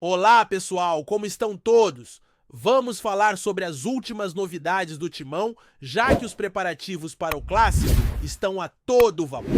Olá, pessoal, como estão todos? Vamos falar sobre as últimas novidades do Timão, já que os preparativos para o Clássico estão a todo vapor.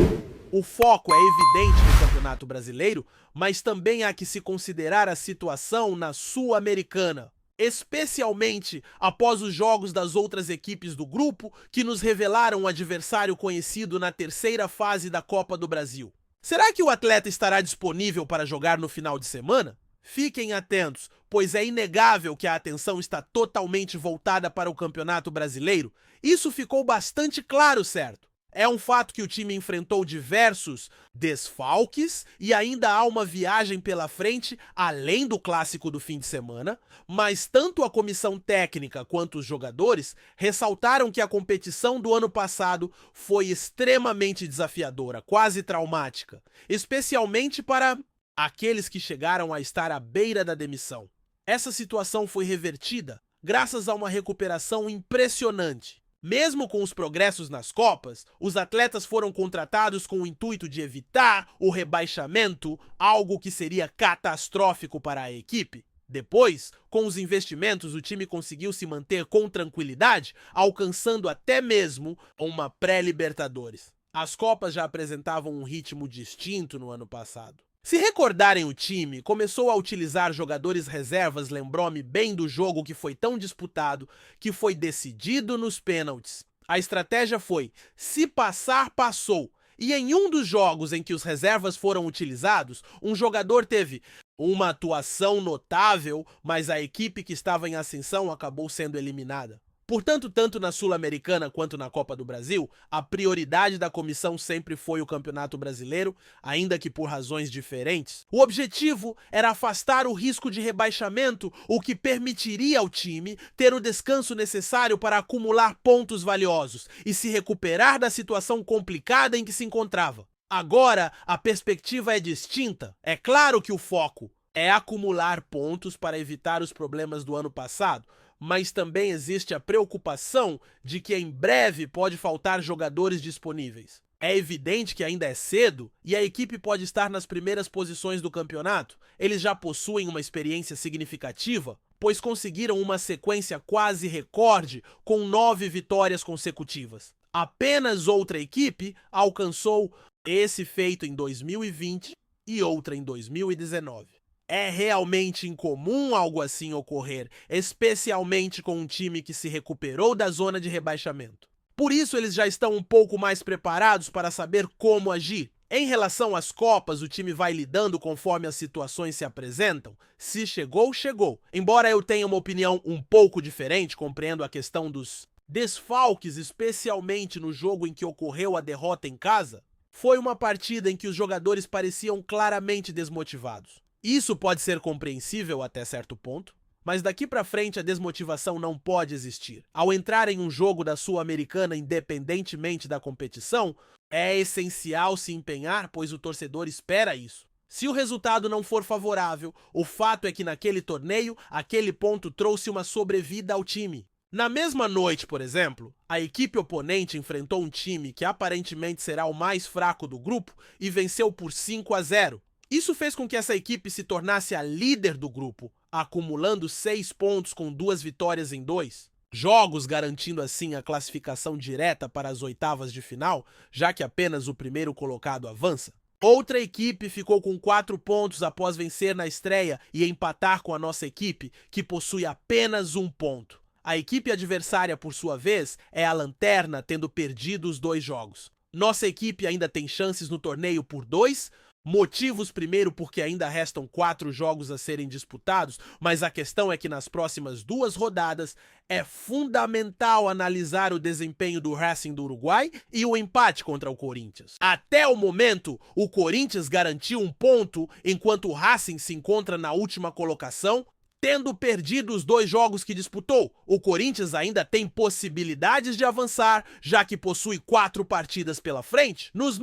O foco é evidente no Campeonato Brasileiro, mas também há que se considerar a situação na Sul-Americana, especialmente após os jogos das outras equipes do grupo que nos revelaram um adversário conhecido na terceira fase da Copa do Brasil. Será que o atleta estará disponível para jogar no final de semana? Fiquem atentos, pois é inegável que a atenção está totalmente voltada para o Campeonato Brasileiro. Isso ficou bastante claro, certo? É um fato que o time enfrentou diversos desfalques e ainda há uma viagem pela frente, além do clássico do fim de semana, mas tanto a comissão técnica quanto os jogadores ressaltaram que a competição do ano passado foi extremamente desafiadora, quase traumática, especialmente para aqueles que chegaram a estar à beira da demissão. Essa situação foi revertida graças a uma recuperação impressionante. Mesmo com os progressos nas Copas, os atletas foram contratados com o intuito de evitar o rebaixamento, algo que seria catastrófico para a equipe. Depois, com os investimentos, o time conseguiu se manter com tranquilidade, alcançando até mesmo uma pré-Libertadores. As Copas já apresentavam um ritmo distinto no ano passado. Se recordarem, o time começou a utilizar jogadores reservas, lembrou-me bem do jogo que foi tão disputado, que foi decidido nos pênaltis. A estratégia foi, se passar, passou. E em um dos jogos em que os reservas foram utilizados, um jogador teve uma atuação notável, mas a equipe que estava em ascensão acabou sendo eliminada. Portanto, tanto na Sul-Americana quanto na Copa do Brasil, a prioridade da comissão sempre foi o Campeonato Brasileiro, ainda que por razões diferentes. O objetivo era afastar o risco de rebaixamento, o que permitiria ao time ter o descanso necessário para acumular pontos valiosos e se recuperar da situação complicada em que se encontrava. Agora, a perspectiva é distinta. É claro que o foco é acumular pontos para evitar os problemas do ano passado, mas também existe a preocupação de que em breve pode faltar jogadores disponíveis. É evidente que ainda é cedo e a equipe pode estar nas primeiras posições do campeonato. Eles já possuem uma experiência significativa, pois conseguiram uma sequência quase recorde com 9 vitórias consecutivas. Apenas outra equipe alcançou esse feito em 2020 e outra em 2019. É realmente incomum algo assim ocorrer, especialmente com um time que se recuperou da zona de rebaixamento. Por isso, eles já estão um pouco mais preparados para saber como agir. Em relação às Copas, o time vai lidando conforme as situações se apresentam. Se chegou, chegou. Embora eu tenha uma opinião um pouco diferente, compreendo a questão dos desfalques, especialmente no jogo em que ocorreu a derrota em casa, foi uma partida em que os jogadores pareciam claramente desmotivados. Isso pode ser compreensível até certo ponto, mas daqui para frente a desmotivação não pode existir. Ao entrar em um jogo da Sul-Americana, independentemente da competição, é essencial se empenhar, pois o torcedor espera isso. Se o resultado não for favorável, o fato é que naquele torneio, aquele ponto trouxe uma sobrevida ao time. Na mesma noite, por exemplo, a equipe oponente enfrentou um time que aparentemente será o mais fraco do grupo e venceu por 5-0. Isso fez com que essa equipe se tornasse a líder do grupo, acumulando 6 pontos com 2 vitórias em 2 jogos, garantindo assim a classificação direta para as oitavas de final, já que apenas o primeiro colocado avança. Outra equipe ficou com 4 pontos após vencer na estreia e empatar com a nossa equipe, que possui apenas 1 ponto. A equipe adversária, por sua vez, é a lanterna, tendo perdido os 2 jogos. Nossa equipe ainda tem chances no torneio por 2 motivos. Primeiro, porque ainda restam 4 jogos a serem disputados, mas a questão é que nas próximas 2 rodadas é fundamental analisar o desempenho do Racing do Uruguai e o empate contra o Corinthians. Até o momento, o Corinthians garantiu 1 ponto, enquanto o Racing se encontra na última colocação, tendo perdido os 2 jogos que disputou. O Corinthians ainda tem possibilidades de avançar, já que possui 4 partidas pela frente. Nos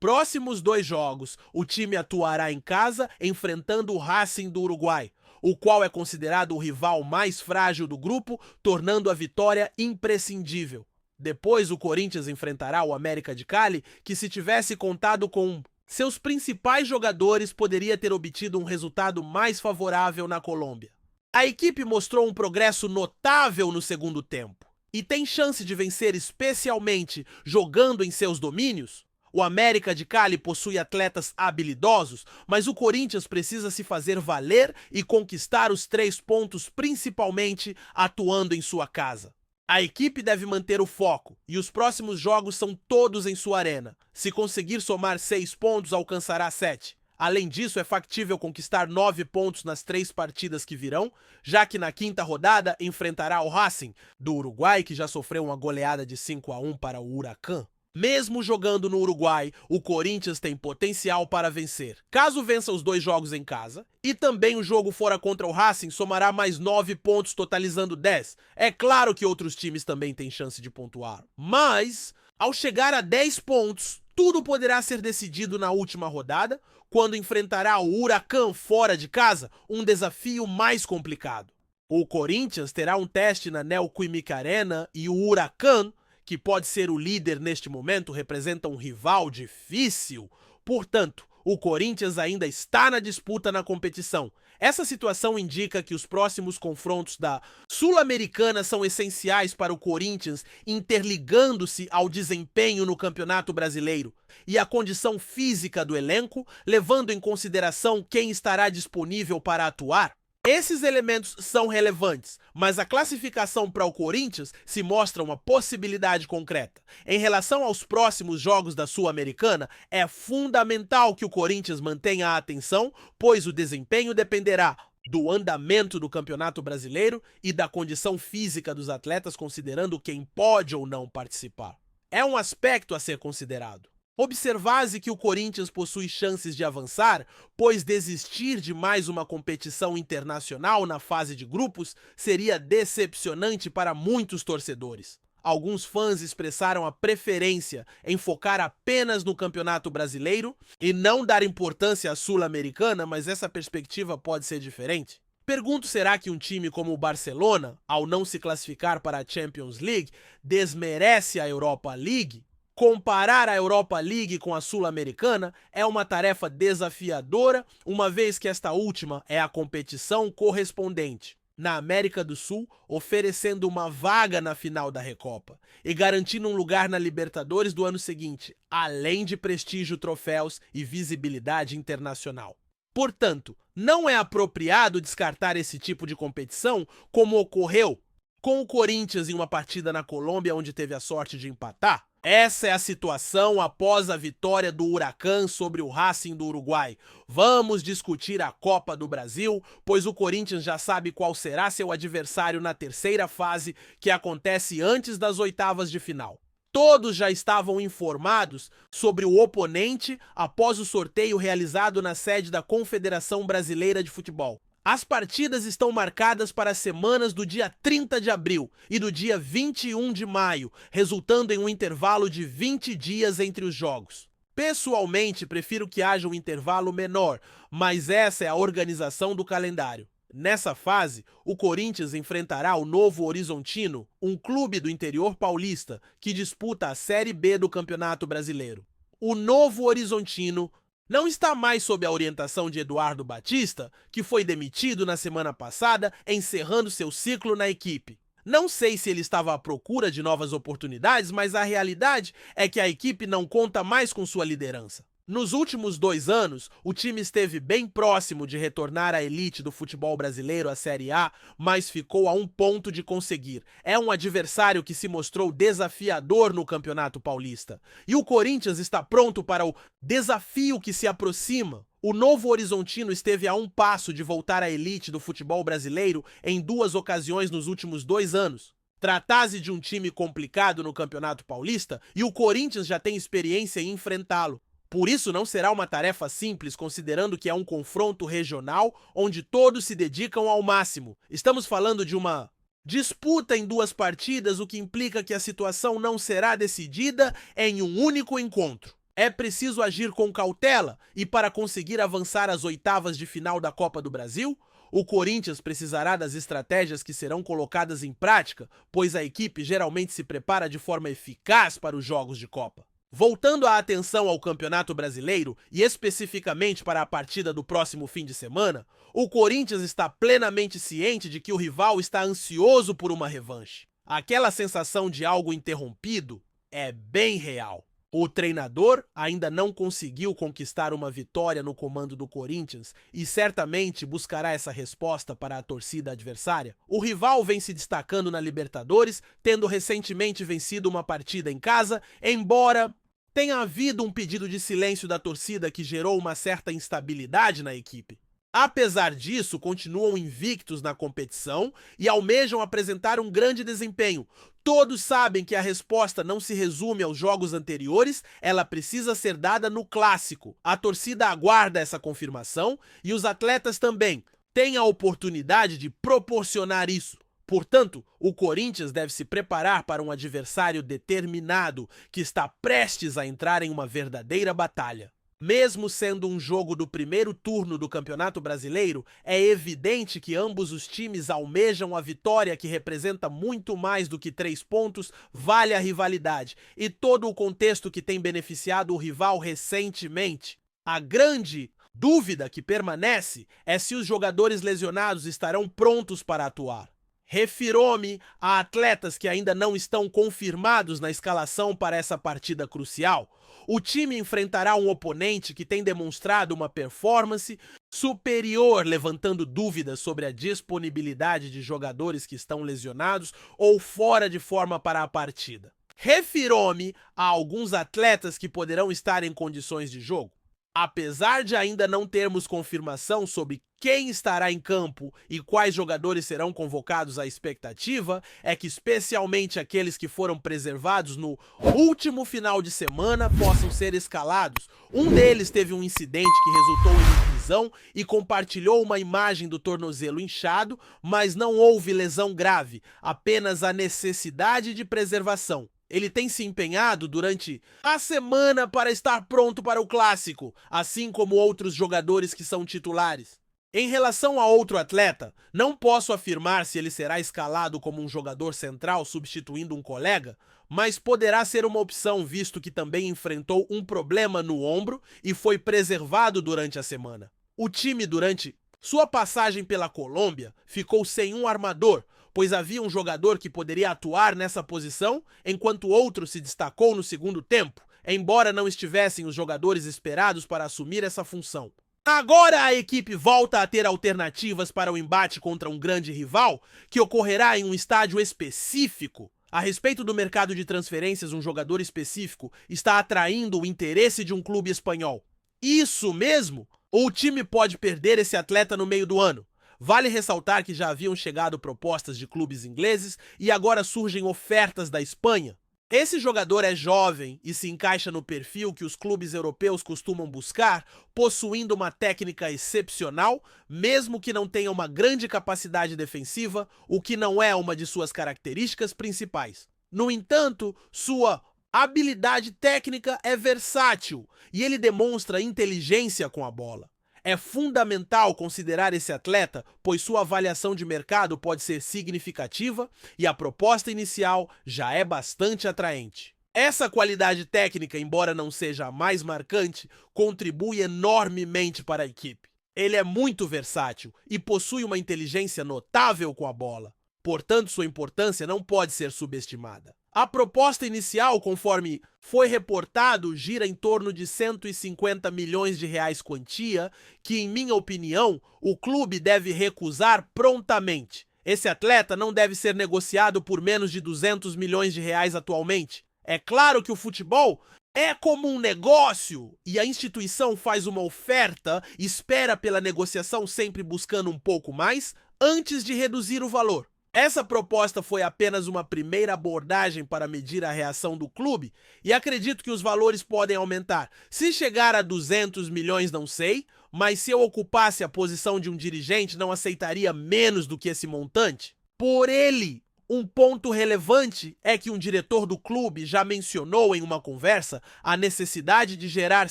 próximos 2 jogos, o time atuará em casa, enfrentando o Racing do Uruguai, o qual é considerado o rival mais frágil do grupo, tornando a vitória imprescindível. Depois, o Corinthians enfrentará o América de Cali, que, se tivesse contado com seus principais jogadores poderiam ter obtido um resultado mais favorável na Colômbia. A equipe mostrou um progresso notável no segundo tempo e tem chance de vencer, especialmente jogando em seus domínios. O América de Cali possui atletas habilidosos, mas o Corinthians precisa se fazer valer e conquistar os 3 pontos, principalmente atuando em sua casa. A equipe deve manter o foco e os próximos jogos são todos em sua arena. Se conseguir somar 6 pontos, alcançará 7. Além disso, é factível conquistar 9 pontos nas 3 partidas que virão, já que na 5ª rodada enfrentará o Racing, do Uruguai, que já sofreu uma goleada de 5-1 para o Huracan. Mesmo jogando no Uruguai, o Corinthians tem potencial para vencer. Caso vença os 2 jogos em casa, e também o jogo fora contra o Racing somará mais 9 pontos, totalizando 10. É claro que outros times também têm chance de pontuar. Mas, ao chegar a 10 pontos, tudo poderá ser decidido na última rodada, quando enfrentará o Huracan fora de casa, um desafio mais complicado. O Corinthians terá um teste na Neoquímica Arena e o Huracan, que pode ser o líder neste momento, representa um rival difícil. Portanto, o Corinthians ainda está na disputa na competição. Essa situação indica que os próximos confrontos da Sul-Americana são essenciais para o Corinthians, interligando-se ao desempenho no Campeonato Brasileiro e à condição física do elenco, levando em consideração quem estará disponível para atuar. Esses elementos são relevantes, mas a classificação para o Corinthians se mostra uma possibilidade concreta. Em relação aos próximos jogos da Sul-Americana, é fundamental que o Corinthians mantenha a atenção, pois o desempenho dependerá do andamento do Campeonato Brasileiro e da condição física dos atletas, considerando quem pode ou não participar. É um aspecto a ser considerado. Observase que o Corinthians possui chances de avançar, pois desistir de mais uma competição internacional na fase de grupos seria decepcionante para muitos torcedores. Alguns fãs expressaram a preferência em focar apenas no Campeonato Brasileiro e não dar importância à Sul-Americana, mas essa perspectiva pode ser diferente. Pergunto, será que um time como o Barcelona, ao não se classificar para a Champions League, desmerece a Europa League? Comparar a Europa League com a Sul-Americana é uma tarefa desafiadora, uma vez que esta última é a competição correspondente na América do Sul, oferecendo uma vaga na final da Recopa e garantindo um lugar na Libertadores do ano seguinte, além de prestígio, troféus e visibilidade internacional. Portanto, não é apropriado descartar esse tipo de competição, como ocorreu com o Corinthians em uma partida na Colômbia, onde teve a sorte de empatar. Essa é a situação após a vitória do Huracan sobre o Racing do Uruguai. Vamos discutir a Copa do Brasil, pois o Corinthians já sabe qual será seu adversário na 3ª fase, que acontece antes das 8avas de final. Todos já estavam informados sobre o oponente após o sorteio realizado na sede da Confederação Brasileira de Futebol. As partidas estão marcadas para as semanas do dia 30 de abril e do dia 21 de maio, resultando em um intervalo de 20 dias entre os jogos. Pessoalmente, prefiro que haja um intervalo menor, mas essa é a organização do calendário. Nessa fase, o Corinthians enfrentará o Novo Horizontino, um clube do interior paulista que disputa a Série B do Campeonato Brasileiro. O Novo Horizontino não está mais sob a orientação de Eduardo Batista, que foi demitido na semana passada, encerrando seu ciclo na equipe. Não sei se ele estava à procura de novas oportunidades, mas a realidade é que a equipe não conta mais com sua liderança. Nos últimos 2 anos, o time esteve bem próximo de retornar à elite do futebol brasileiro, a Série A, mas ficou a 1 ponto de conseguir. É um adversário que se mostrou desafiador no Campeonato Paulista. E o Corinthians está pronto para o desafio que se aproxima. O Novo Horizontino esteve a 1 passo de voltar à elite do futebol brasileiro em 2 ocasiões nos últimos 2 anos. Trata-se de um time complicado no Campeonato Paulista e o Corinthians já tem experiência em enfrentá-lo. Por isso não será uma tarefa simples, considerando que é um confronto regional onde todos se dedicam ao máximo. Estamos falando de uma disputa em 2 partidas, o que implica que a situação não será decidida em um único encontro. É preciso agir com cautela e, para conseguir avançar às 8avas de final da Copa do Brasil, o Corinthians precisará das estratégias que serão colocadas em prática, pois a equipe geralmente se prepara de forma eficaz para os jogos de Copa. Voltando a atenção ao Campeonato Brasileiro e especificamente para a partida do próximo fim de semana, o Corinthians está plenamente ciente de que o rival está ansioso por uma revanche. Aquela sensação de algo interrompido é bem real. O treinador ainda não conseguiu conquistar uma vitória no comando do Corinthians e certamente buscará essa resposta para a torcida adversária. O rival vem se destacando na Libertadores, tendo recentemente vencido uma partida em casa, embora tenha havido um pedido de silêncio da torcida que gerou uma certa instabilidade na equipe. Apesar disso, continuam invictos na competição e almejam apresentar um grande desempenho. Todos sabem que a resposta não se resume aos jogos anteriores, ela precisa ser dada no clássico. A torcida aguarda essa confirmação e os atletas também têm a oportunidade de proporcionar isso. Portanto, o Corinthians deve se preparar para um adversário determinado que está prestes a entrar em uma verdadeira batalha. Mesmo sendo um jogo do primeiro turno do Campeonato Brasileiro, é evidente que ambos os times almejam a vitória, que representa muito mais do que 3 pontos, vale a rivalidade e todo o contexto que tem beneficiado o rival recentemente. A grande dúvida que permanece é se os jogadores lesionados estarão prontos para atuar. Refiro-me a atletas que ainda não estão confirmados na escalação para essa partida crucial. O time enfrentará um oponente que tem demonstrado uma performance superior, levantando dúvidas sobre a disponibilidade de jogadores que estão lesionados ou fora de forma para a partida. Refiro-me a alguns atletas que poderão estar em condições de jogo. Apesar de ainda não termos confirmação sobre quem estará em campo e quais jogadores serão convocados, a expectativa é que especialmente aqueles que foram preservados no último final de semana possam ser escalados. Um deles teve um incidente que resultou em lesão e compartilhou uma imagem do tornozelo inchado, mas não houve lesão grave, apenas a necessidade de preservação. Ele tem se empenhado durante a semana para estar pronto para o clássico, assim como outros jogadores que são titulares. Em relação a outro atleta, não posso afirmar se ele será escalado como um jogador central substituindo um colega, mas poderá ser uma opção, visto que também enfrentou um problema no ombro e foi preservado durante a semana. O time, durante sua passagem pela Colômbia, ficou sem um armador, pois havia um jogador que poderia atuar nessa posição, enquanto outro se destacou no segundo tempo, embora não estivessem os jogadores esperados para assumir essa função. Agora a equipe volta a ter alternativas para o embate contra um grande rival, que ocorrerá em um estádio específico. A respeito do mercado de transferências, um jogador específico está atraindo o interesse de um clube espanhol. Isso mesmo? Ou o time pode perder esse atleta no meio do ano? Vale ressaltar que já haviam chegado propostas de clubes ingleses e agora surgem ofertas da Espanha. Esse jogador é jovem e se encaixa no perfil que os clubes europeus costumam buscar, possuindo uma técnica excepcional, mesmo que não tenha uma grande capacidade defensiva, o que não é uma de suas características principais. No entanto, sua habilidade técnica é versátil e ele demonstra inteligência com a bola. É fundamental considerar esse atleta, pois sua avaliação de mercado pode ser significativa e a proposta inicial já é bastante atraente. Essa qualidade técnica, embora não seja a mais marcante, contribui enormemente para a equipe. Ele é muito versátil e possui uma inteligência notável com a bola. Portanto, sua importância não pode ser subestimada. A proposta inicial, conforme foi reportado, gira em torno de 150 milhões de reais quantia, que, em minha opinião, o clube deve recusar prontamente. Esse atleta não deve ser negociado por menos de 200 milhões de reais atualmente. É claro que o futebol é como um negócio e a instituição faz uma oferta, espera pela negociação sempre buscando um pouco mais, antes de reduzir o valor. Essa proposta foi apenas uma primeira abordagem para medir a reação do clube e acredito que os valores podem aumentar. Se chegar a 200 milhões não sei, mas se eu ocupasse a posição de um dirigente não aceitaria menos do que esse montante. Por ele, um ponto relevante é que um diretor do clube já mencionou em uma conversa a necessidade de gerar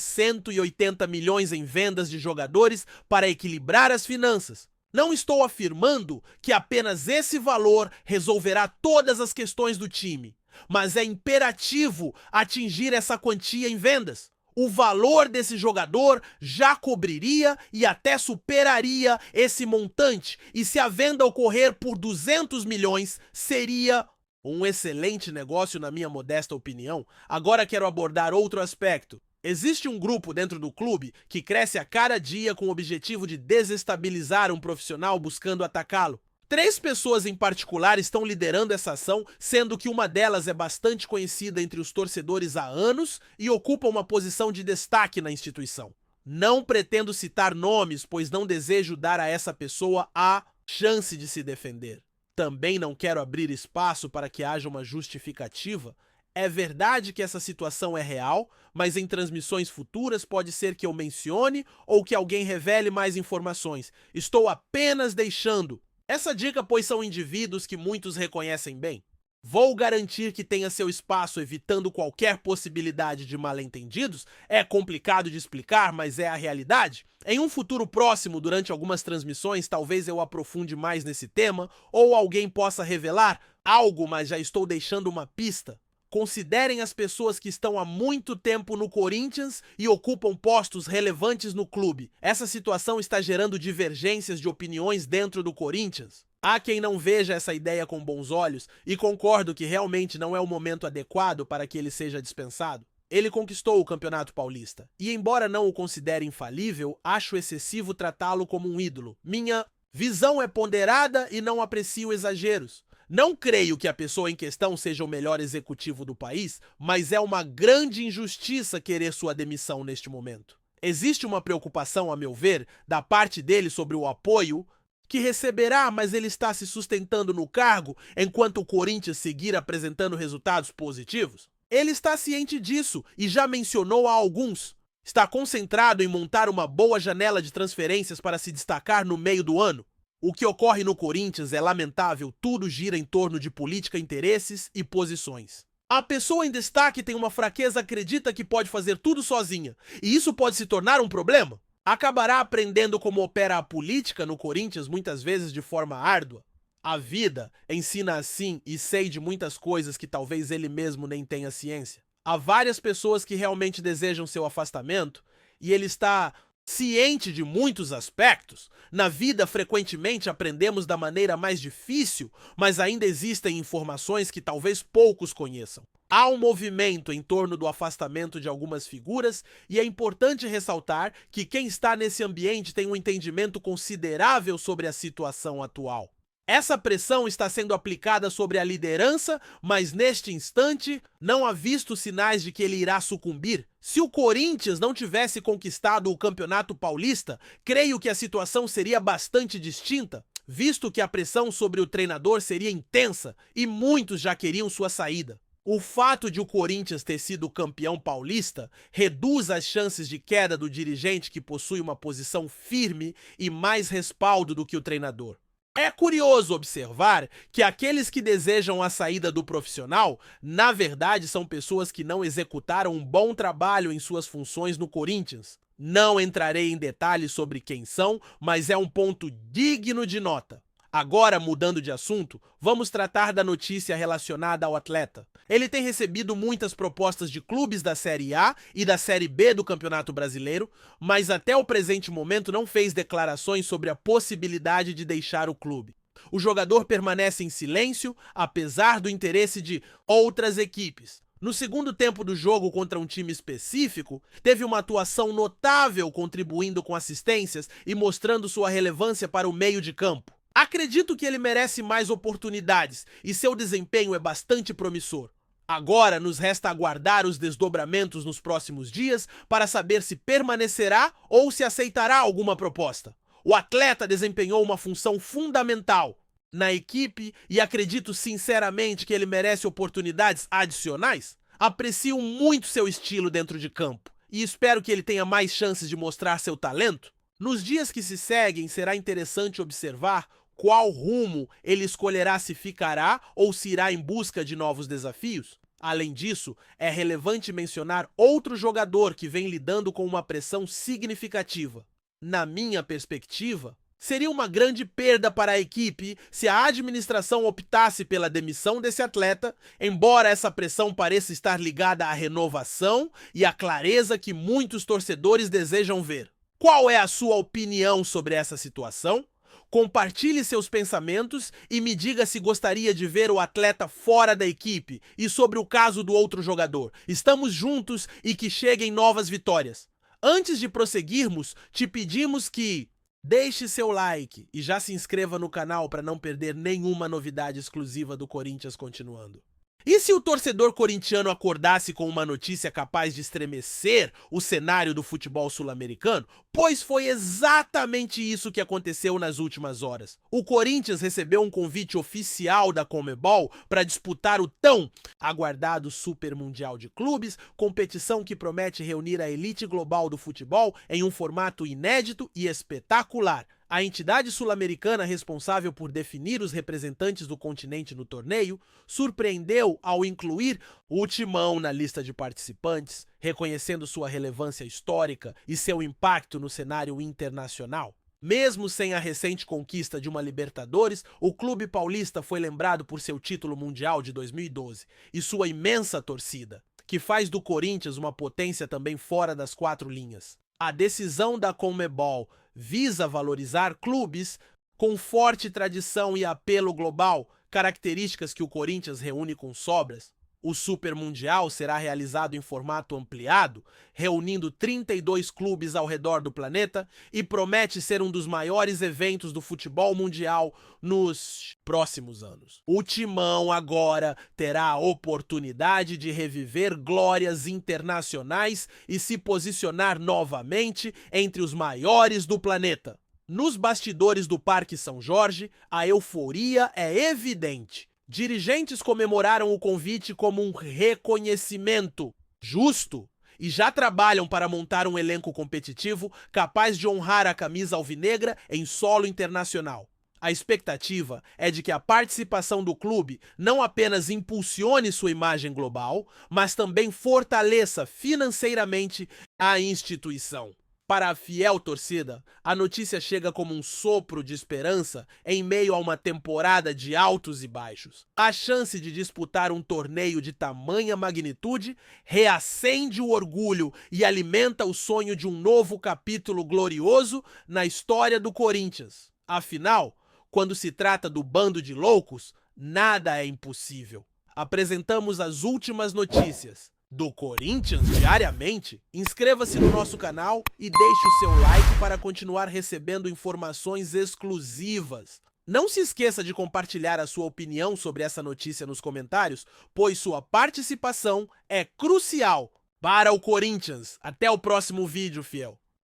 180 milhões em vendas de jogadores para equilibrar as finanças. Não estou afirmando que apenas esse valor resolverá todas as questões do time, mas é imperativo atingir essa quantia em vendas. O valor desse jogador já cobriria e até superaria esse montante, e se a venda ocorrer por 200 milhões, seria um excelente negócio, na minha modesta opinião. Agora quero abordar outro aspecto. Existe um grupo dentro do clube que cresce a cada dia com o objetivo de desestabilizar um profissional buscando atacá-lo. 3 pessoas em particular estão liderando essa ação, sendo que uma delas é bastante conhecida entre os torcedores há anos e ocupa uma posição de destaque na instituição. Não pretendo citar nomes, pois não desejo dar a essa pessoa a chance de se defender. Também não quero abrir espaço para que haja uma justificativa. É verdade que essa situação é real, mas em transmissões futuras pode ser que eu mencione ou que alguém revele mais informações. Estou apenas deixando essa dica, pois são indivíduos que muitos reconhecem bem. Vou garantir que tenha seu espaço, evitando qualquer possibilidade de mal-entendidos. É complicado de explicar, mas é a realidade. Em um futuro próximo, durante algumas transmissões, talvez eu aprofunde mais nesse tema, ou alguém possa revelar algo, mas já estou deixando uma pista. Considerem as pessoas que estão há muito tempo no Corinthians e ocupam postos relevantes no clube. Essa situação está gerando divergências de opiniões dentro do Corinthians. Há quem não veja essa ideia com bons olhos e concordo que realmente não é o momento adequado para que ele seja dispensado. Ele conquistou o Campeonato Paulista e, embora não o considere infalível, acho excessivo tratá-lo como um ídolo. Minha visão é ponderada e não aprecio exageros. Não creio que a pessoa em questão seja o melhor executivo do país, mas é uma grande injustiça querer sua demissão neste momento. Existe uma preocupação, a meu ver, da parte dele sobre o apoio que receberá, mas ele está se sustentando no cargo enquanto o Corinthians seguir apresentando resultados positivos? Ele está ciente disso e já mencionou a alguns. Está concentrado em montar uma boa janela de transferências para se destacar no meio do ano. O que ocorre no Corinthians é lamentável, tudo gira em torno de política, interesses e posições. A pessoa em destaque tem uma fraqueza, acredita que pode fazer tudo sozinha, e isso pode se tornar um problema. Acabará aprendendo como opera a política no Corinthians, muitas vezes de forma árdua. A vida ensina assim e sei de muitas coisas que talvez ele mesmo nem tenha ciência. Há várias pessoas que realmente desejam seu afastamento, e ele está ciente de muitos aspectos. Na vida, frequentemente aprendemos da maneira mais difícil, mas ainda existem informações que talvez poucos conheçam. Há um movimento em torno do afastamento de algumas figuras e é importante ressaltar que quem está nesse ambiente tem um entendimento considerável sobre a situação atual. Essa pressão está sendo aplicada sobre a liderança, mas neste instante não há visto sinais de que ele irá sucumbir. Se o Corinthians não tivesse conquistado o Campeonato Paulista, creio que a situação seria bastante distinta, visto que a pressão sobre o treinador seria intensa e muitos já queriam sua saída. O fato de o Corinthians ter sido campeão paulista reduz as chances de queda do dirigente que possui uma posição firme e mais respaldo do que o treinador. É curioso observar que aqueles que desejam a saída do profissional, na verdade, são pessoas que não executaram um bom trabalho em suas funções no Corinthians. Não entrarei em detalhes sobre quem são, mas é um ponto digno de nota. Agora, mudando de assunto, vamos tratar da notícia relacionada ao atleta. Ele tem recebido muitas propostas de clubes da Série A e da Série B do Campeonato Brasileiro, mas até o presente momento não fez declarações sobre a possibilidade de deixar o clube. O jogador permanece em silêncio, apesar do interesse de outras equipes. No segundo tempo do jogo contra um time específico, teve uma atuação notável, contribuindo com assistências e mostrando sua relevância para o meio de campo. Acredito que ele merece mais oportunidades e seu desempenho é bastante promissor. Agora nos resta aguardar os desdobramentos nos próximos dias para saber se permanecerá ou se aceitará alguma proposta. O atleta desempenhou uma função fundamental na equipe e acredito sinceramente que ele merece oportunidades adicionais. Aprecio muito seu estilo dentro de campo e espero que ele tenha mais chances de mostrar seu talento. Nos dias que se seguem, será interessante observar qual rumo ele escolherá, se ficará ou se irá em busca de novos desafios. Além disso, é relevante mencionar outro jogador que vem lidando com uma pressão significativa. Na minha perspectiva, Seria uma grande perda para a equipe se a administração optasse pela demissão desse atleta, embora essa pressão pareça estar ligada à renovação e à clareza que muitos torcedores desejam ver. Qual é a sua opinião sobre essa situação? Compartilhe seus pensamentos e me diga se gostaria de ver o atleta fora da equipe e sobre o caso do outro jogador. Estamos juntos e que cheguem novas vitórias. Antes de prosseguirmos, te pedimos que deixe seu like e já se inscreva no canal para não perder nenhuma novidade exclusiva do Corinthians continuando. E se o torcedor corintiano acordasse com uma notícia capaz de estremecer o cenário do futebol sul-americano? Pois foi exatamente isso que aconteceu nas últimas horas. O Corinthians recebeu um convite oficial da Conmebol para disputar o tão aguardado Super Mundial de Clubes, competição que promete reunir a elite global do futebol em um formato inédito e espetacular. A entidade sul-americana responsável por definir os representantes do continente no torneio surpreendeu ao incluir o Timão na lista de participantes, reconhecendo sua relevância histórica e seu impacto no cenário internacional. Mesmo sem a recente conquista de uma Libertadores, o clube paulista foi lembrado por seu título mundial de 2012 e sua imensa torcida, que faz do Corinthians uma potência também fora das quatro linhas. A decisão da Conmebol visa valorizar clubes com forte tradição e apelo global, características que o Corinthians reúne com sobras. O Super Mundial será realizado em formato ampliado, reunindo 32 clubes ao redor do planeta e promete ser um dos maiores eventos do futebol mundial nos próximos anos. O Timão agora terá a oportunidade de reviver glórias internacionais e se posicionar novamente entre os maiores do planeta. Nos bastidores do Parque São Jorge, a euforia é evidente. Dirigentes comemoraram o convite como um reconhecimento justo e já trabalham para montar um elenco competitivo capaz de honrar a camisa alvinegra em solo internacional. A expectativa é de que a participação do clube não apenas impulsione sua imagem global, mas também fortaleça financeiramente a instituição. Para a fiel torcida, a notícia chega como um sopro de esperança em meio a uma temporada de altos e baixos. A chance de disputar um torneio de tamanha magnitude reacende o orgulho e alimenta o sonho de um novo capítulo glorioso na história do Corinthians. Afinal, quando se trata do bando de loucos, nada é impossível. Apresentamos as últimas notícias do Corinthians diariamente. Inscreva-se no nosso canal e deixe o seu like para continuar recebendo informações exclusivas. Não se esqueça de compartilhar a sua opinião sobre essa notícia nos comentários, pois sua participação é crucial para o Corinthians. Até o próximo vídeo, fiel.